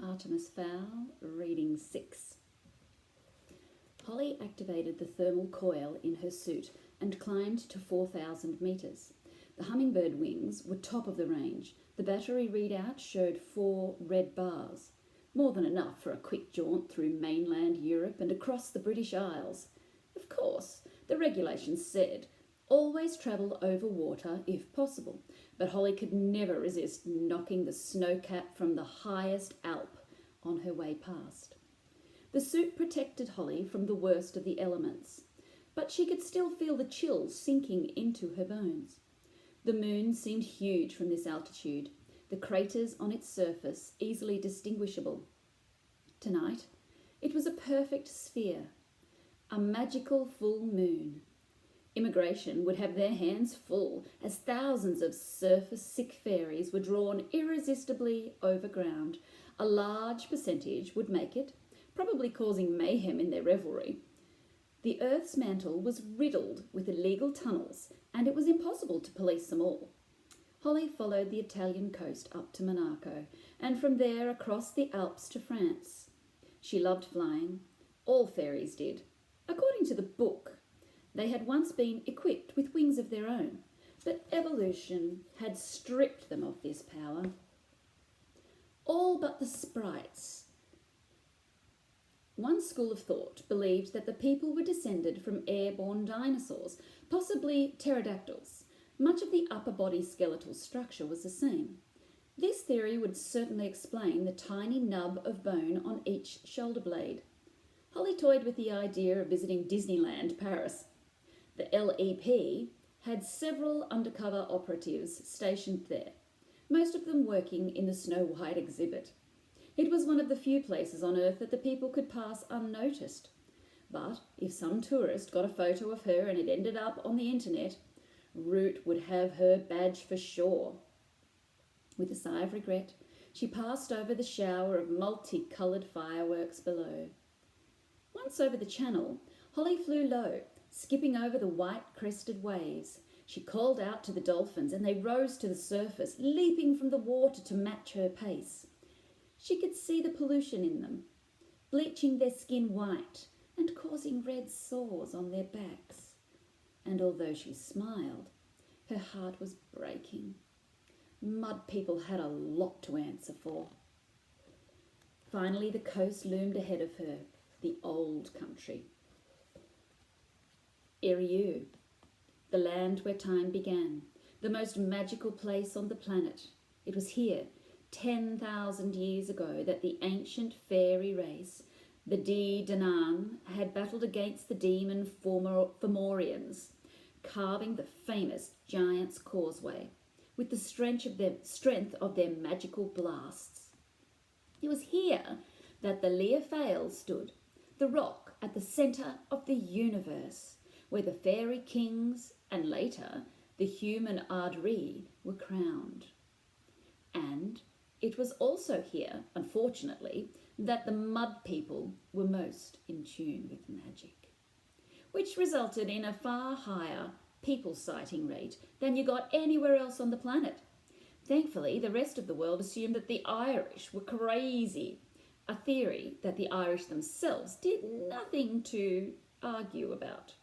Artemis Fowl, reading 6. Holly activated the thermal coil in her suit and climbed to 4,000 metres. The hummingbird wings were top of the range. The battery readout showed 4 red bars, more than enough for a quick jaunt through mainland Europe and across the British Isles. Of course, the regulations said, always travel over water if possible, but Holly could never resist knocking the snow cap from the highest Alp on her way past. The suit protected Holly from the worst of the elements, but she could still feel the chills sinking into her bones. The moon seemed huge from this altitude, the craters on its surface easily distinguishable. Tonight, it was a perfect sphere, a magical full moon. Immigration would have their hands full as thousands of surface-sick fairies were drawn irresistibly overground. A large percentage would make it, probably causing mayhem in their revelry. The Earth's mantle was riddled with illegal tunnels, and it was impossible to police them all. Holly followed the Italian coast up to Monaco, and from there across the Alps to France. She loved flying. All fairies did. According to the book, they had once been equipped with wings of their own, but evolution had stripped them of this power. All but the sprites. One school of thought believed that the people were descended from airborne dinosaurs, possibly pterodactyls. Much of the upper body skeletal structure was the same. This theory would certainly explain the tiny nub of bone on each shoulder blade. Holly toyed with the idea of visiting Disneyland Paris. The LEP had several undercover operatives stationed there, most of them working in the Snow White exhibit. It was one of the few places on Earth that the people could pass unnoticed. But if some tourist got a photo of her and it ended up on the internet, Root would have her badge for sure. With a sigh of regret, she passed over the shower of multicoloured fireworks below. Once over the channel, Holly flew low, skipping over the white-crested waves. She called out to the dolphins, and they rose to the surface, leaping from the water to match her pace. She could see the pollution in them, bleaching their skin white and causing red sores on their backs. And although she smiled, her heart was breaking. Mud people had a lot to answer for. Finally, the coast loomed ahead of her, the old country. Eriu, the land where time began, the most magical place on the planet. It was here, 10,000 years ago, that the ancient fairy race, the Danann, had battled against the demon Fomorians, carving the famous Giant's Causeway with the strength of their magical blasts. It was here that the Fowl stood, the rock at the centre of the universe, where the fairy kings and later the human Ardri were crowned. And it was also here, unfortunately, that the mud people were most in tune with magic, which resulted in a far higher people sighting rate than you got anywhere else on the planet. Thankfully, the rest of the world assumed that the Irish were crazy, a theory that the Irish themselves did nothing to argue about.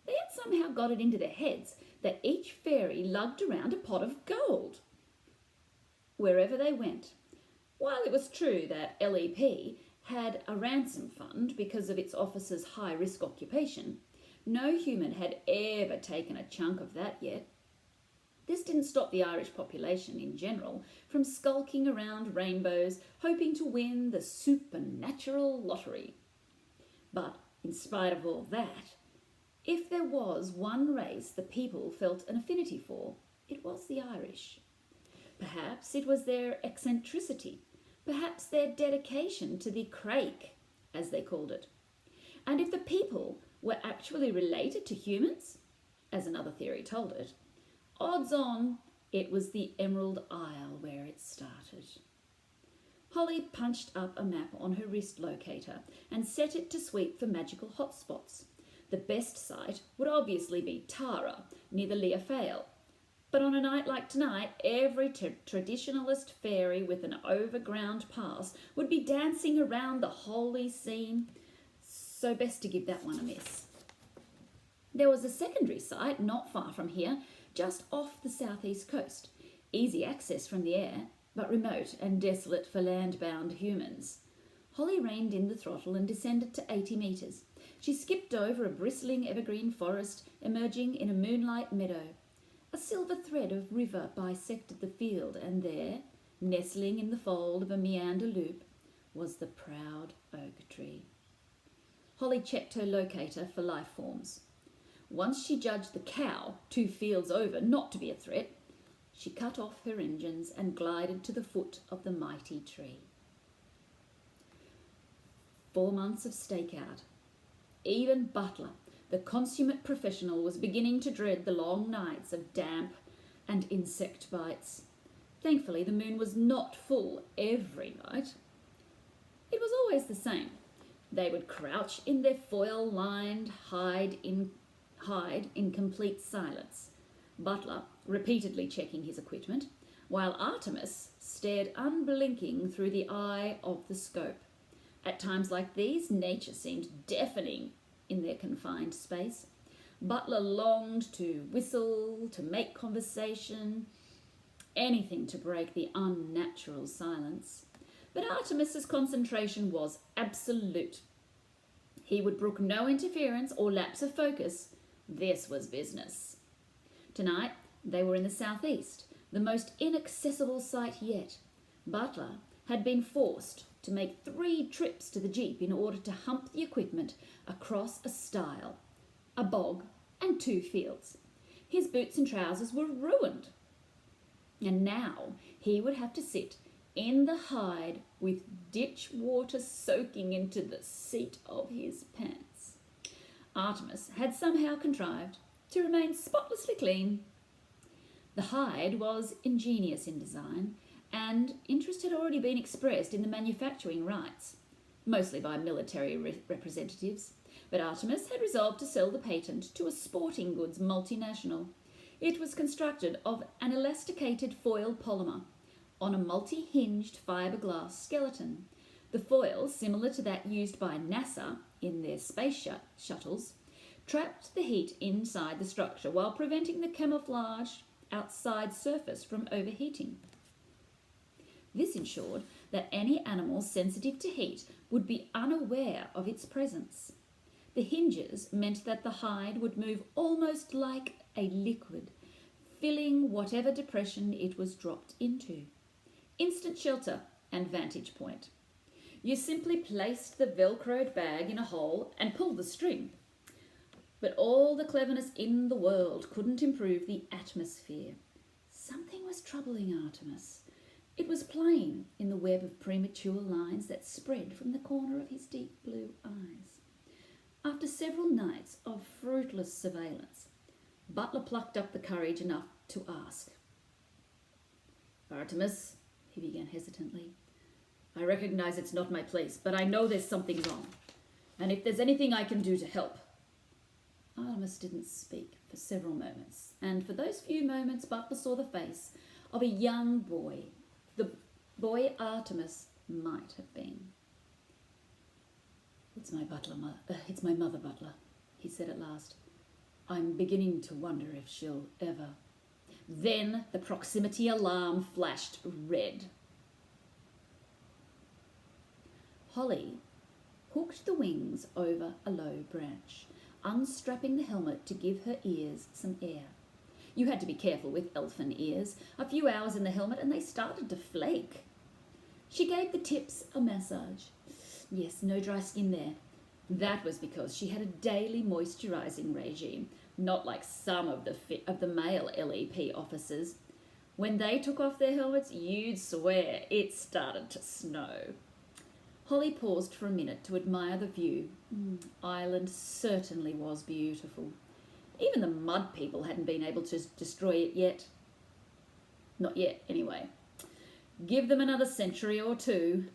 They had somehow got it into their heads that each fairy lugged around a pot of gold wherever they went. While it was true that LEP had a ransom fund because of its officers' high-risk occupation, no human had ever taken a chunk of that yet. This didn't stop the Irish population in general from skulking around rainbows, hoping to win the supernatural lottery. But in spite of all that, if there was one race the people felt an affinity for, it was the Irish. Perhaps it was their eccentricity, perhaps their dedication to the craic, as they called it. And if the people were actually related to humans, as another theory told it, odds on it was the Emerald Isle where it started. Holly punched up a map on her wrist locator and set it to sweep for magical hotspots. The best site would obviously be Tara, near the Fowl, But on a night like tonight, every traditionalist fairy with an overground past would be dancing around the holy scene, so best to give that one a miss. There was a secondary site not far from here, just off the southeast coast. Easy access from the air, but remote and desolate for land-bound humans. Holly reined in the throttle and descended to 80 metres. She skipped over a bristling evergreen forest, emerging in a moonlight meadow. A silver thread of river bisected the field, and there, nestling in the fold of a meander loop, was the proud oak tree. Holly checked her locator for life forms. Once she judged the cow, 2 fields over, not to be a threat, she cut off her engines and glided to the foot of the mighty tree. 4 months of stakeout. Even Butler, the consummate professional, was beginning to dread the long nights of damp and insect bites. Thankfully, the moon was not full every night. It was always the same. They would crouch in their foil-lined hide in complete silence, Butler repeatedly checking his equipment, while Artemis stared unblinking through the eye of the scope. At times like these, nature seemed deafening in their confined space. Butler longed to whistle, to make conversation, anything to break the unnatural silence. But Artemis's concentration was absolute. He would brook no interference or lapse of focus. This was business. Tonight, they were in the southeast, the most inaccessible site yet. Butler had been forced to make 3 trips to the jeep in order to hump the equipment across a stile, a bog, and 2 fields. His boots and trousers were ruined. And now he would have to sit in the hide with ditch water soaking into the seat of his pants. Artemis had somehow contrived to remain spotlessly clean. The hide was ingenious in design, and interest had already been expressed in the manufacturing rights, mostly by military representatives, but Artemis had resolved to sell the patent to a sporting goods multinational. It was constructed of an elasticated foil polymer on a multi-hinged fiberglass skeleton. The foil, similar to that used by NASA in their space shuttles, trapped the heat inside the structure while preventing the camouflaged outside surface from overheating. This ensured that any animal sensitive to heat would be unaware of its presence. The hinges meant that the hide would move almost like a liquid, filling whatever depression it was dropped into. Instant shelter and vantage point. You simply placed the velcroed bag in a hole and pulled the string. But all the cleverness in the world couldn't improve the atmosphere. Something was troubling Artemis. It was plain in the web of premature lines that spread from the corner of his deep blue eyes. After several nights of fruitless surveillance, Butler plucked up the courage enough to ask. "Artemis," he began hesitantly, "I recognize it's not my place, but I know there's something wrong. And if there's anything I can do to help." Artemis didn't speak for several moments, and for those few moments Butler saw the face of a young boy, the boy Artemis might have been. It's my mother, Butler," he said at last. "I'm beginning to wonder if she'll ever..." Then the proximity alarm flashed red. Holly hooked the wings over a low branch, unstrapping the helmet to give her ears some air. You had to be careful with elfin ears. A few hours in the helmet and they started to flake. She gave the tips a massage. Yes, no dry skin there. That was because she had a daily moisturising regime, not like some of the male LEP officers. When they took off their helmets, you'd swear it started to snow. Holly paused for a minute to admire the view. Ireland certainly was beautiful. Even the mud people hadn't been able to destroy it yet. Not yet, anyway. Give them another century or 2.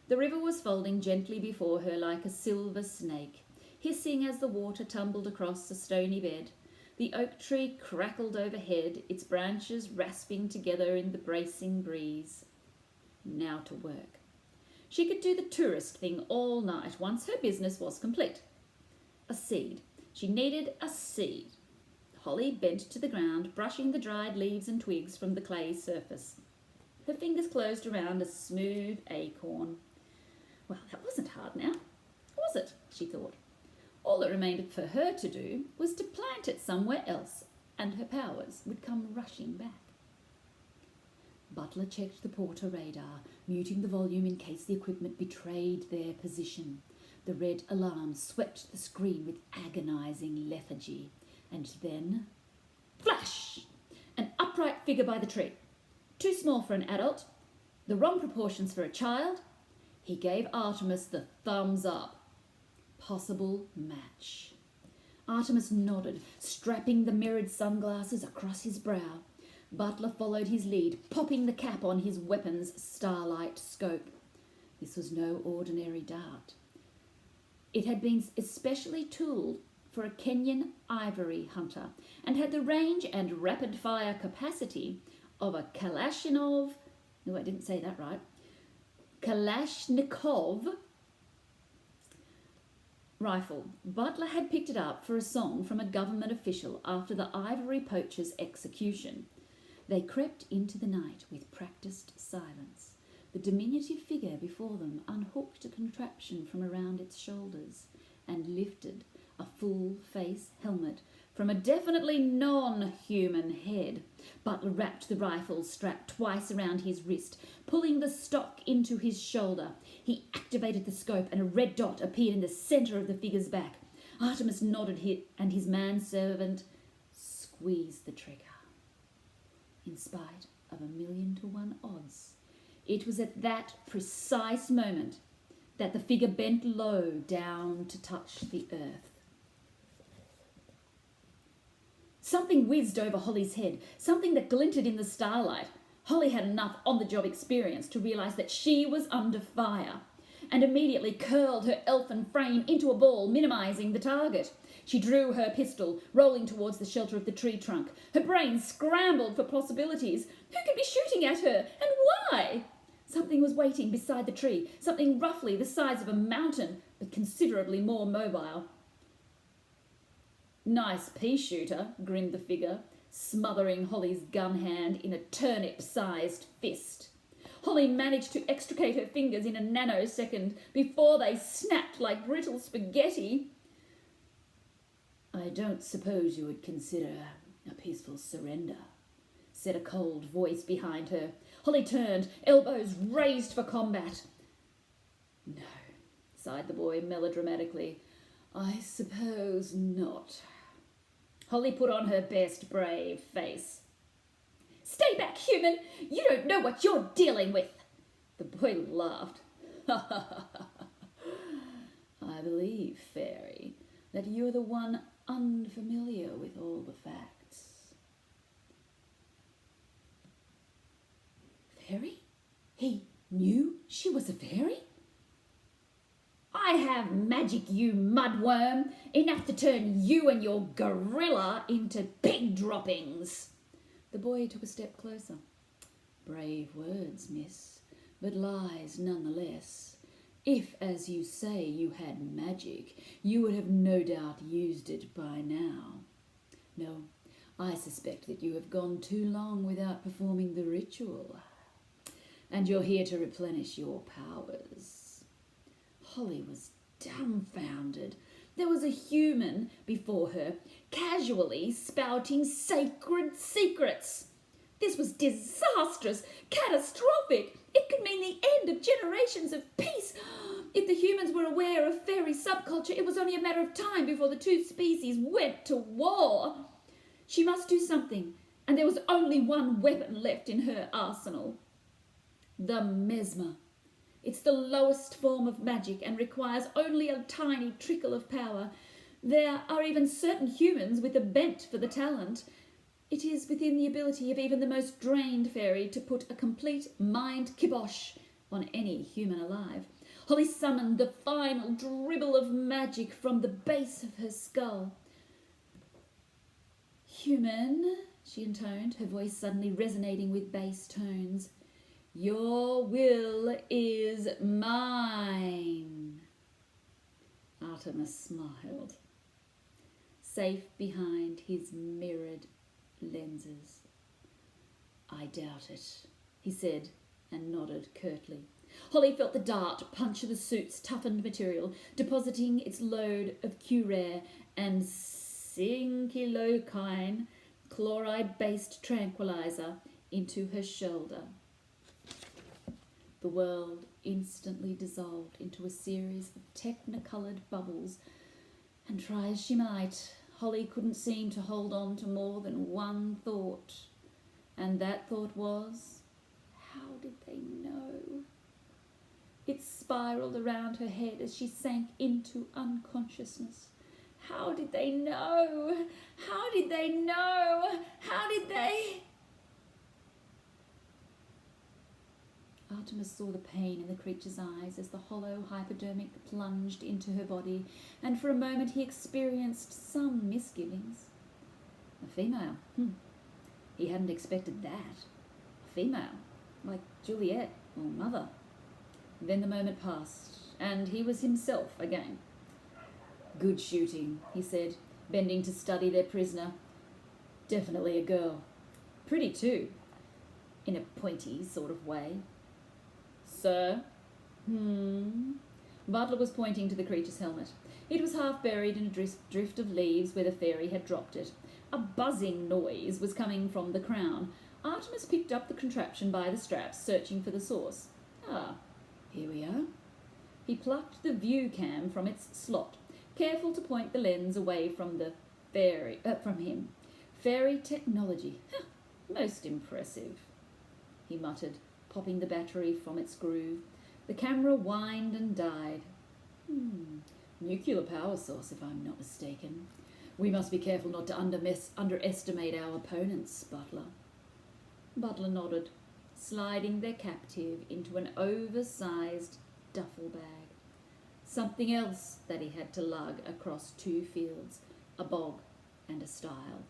The river was folding gently before her like a silver snake, hissing as the water tumbled across a stony bed. The oak tree crackled overhead, its branches rasping together in the bracing breeze. Now to work. She could do the tourist thing all night once her business was complete. A seed. She needed a seed. Holly bent to the ground, brushing the dried leaves and twigs from the clay surface. Her fingers closed around a smooth acorn. Well, that wasn't hard now, was it? She thought. All that remained for her to do was to plant it somewhere else, and her powers would come rushing back. Butler checked the porter radar, muting the volume in case the equipment betrayed their position. The red alarm swept the screen with agonizing lethargy. And then, flash! An upright figure by the tree. Too small for an adult, the wrong proportions for a child. He gave Artemis the thumbs up. Possible match. Artemis nodded, strapping the mirrored sunglasses across his brow. Butler followed his lead, popping the cap on his weapon's starlight scope. This was no ordinary dart. It had been especially tooled for a Kenyan ivory hunter and had the range and rapid-fire capacity of a Kalashnikov rifle. Butler had picked it up for a song from a government official after the ivory poacher's execution. They crept into the night with practised silence. The diminutive figure before them unhooked a contraption from around its shoulders and lifted a full-face helmet from a definitely non-human head. Butler wrapped the rifle strap twice around his wrist, pulling the stock into his shoulder. He activated the scope and a red dot appeared in the centre of the figure's back. Artemis nodded and his manservant squeezed the trigger. In spite of 1,000,000 to 1 odds, it was at that precise moment that the figure bent low down to touch the earth. Something whizzed over Holly's head, something that glinted in the starlight. Holly had enough on-the-job experience to realise that she was under fire and immediately curled her elfin frame into a ball, minimising the target. She drew her pistol, rolling towards the shelter of the tree trunk. Her brain scrambled for possibilities. Who could be shooting at her, and why? Something was waiting beside the tree, something roughly the size of a mountain, but considerably more mobile. Nice pea shooter, grinned the figure, smothering Holly's gun hand in a turnip-sized fist. Holly managed to extricate her fingers in a nanosecond before they snapped like brittle spaghetti. "I don't suppose you would consider a peaceful surrender," said a cold voice behind her. Holly turned, elbows raised for combat. "No," sighed the boy melodramatically. "I suppose not." Holly put on her best brave face. "Stay back, human! You don't know what you're dealing with!" The boy laughed. "I believe, Fairy, that you're the one unfamiliar with all the facts." Fairy? He knew she was a fairy? "I have magic, you mudworm, enough to turn you and your gorilla into pig droppings." The boy took a step closer. "Brave words, miss, but lies nonetheless. If, as you say, you had magic, you would have no doubt used it by now. No, I suspect that you have gone too long without performing the ritual, and you're here to replenish your powers." Holly was dumbfounded. There was a human before her, casually spouting sacred secrets. This was disastrous, catastrophic. It could mean the end of generations of peace. If the humans were aware of fairy subculture, it was only a matter of time before the two species went to war. She must do something, and there was only one weapon left in her arsenal. The mesmer. It's the lowest form of magic and requires only a tiny trickle of power. There are even certain humans with a bent for the talent. It is within the ability of even the most drained fairy to put a complete mind kibosh on any human alive. Holly summoned the final dribble of magic from the base of her skull. Human, she intoned, her voice suddenly resonating with bass tones. Your will is mine. Artemis smiled, safe behind his mirrored lenses. I doubt it, he said, and nodded curtly. Holly felt the dart puncture the suit's toughened material, depositing its load of Q-rare and cinqueloquine chloride-based tranquilizer into her shoulder. The world instantly dissolved into a series of technicoloured bubbles, and try as she might, Holly couldn't seem to hold on to more than one thought. And that thought was, how did they know? It spiralled around her head as she sank into unconsciousness. How did they know? How did they know? How did they? Artemis saw the pain in the creature's eyes as the hollow hypodermic plunged into her body, and for a moment he experienced some misgivings. A female? He hadn't expected that. A female, like Juliet or Mother. Then the moment passed, and he was himself again. Good shooting, he said, bending to study their prisoner. Definitely a girl. Pretty too, in a pointy sort of way. Sir? Butler was pointing to the creature's helmet. It was half buried in a drift of leaves where the fairy had dropped it. A buzzing noise was coming from the crown. Artemis picked up the contraption by the straps, searching for the source. Ah, here we are. He plucked the view cam from its slot, careful to point the lens away from the fairy, from him. Fairy technology. Most impressive, he muttered, popping the battery from its groove. The camera whined and died. Nuclear power source, if I'm not mistaken. We must be careful not to underestimate our opponents, Butler. Butler nodded, sliding their captive into an oversized duffel bag. Something else that he had to lug across 2 fields, a bog and a stile.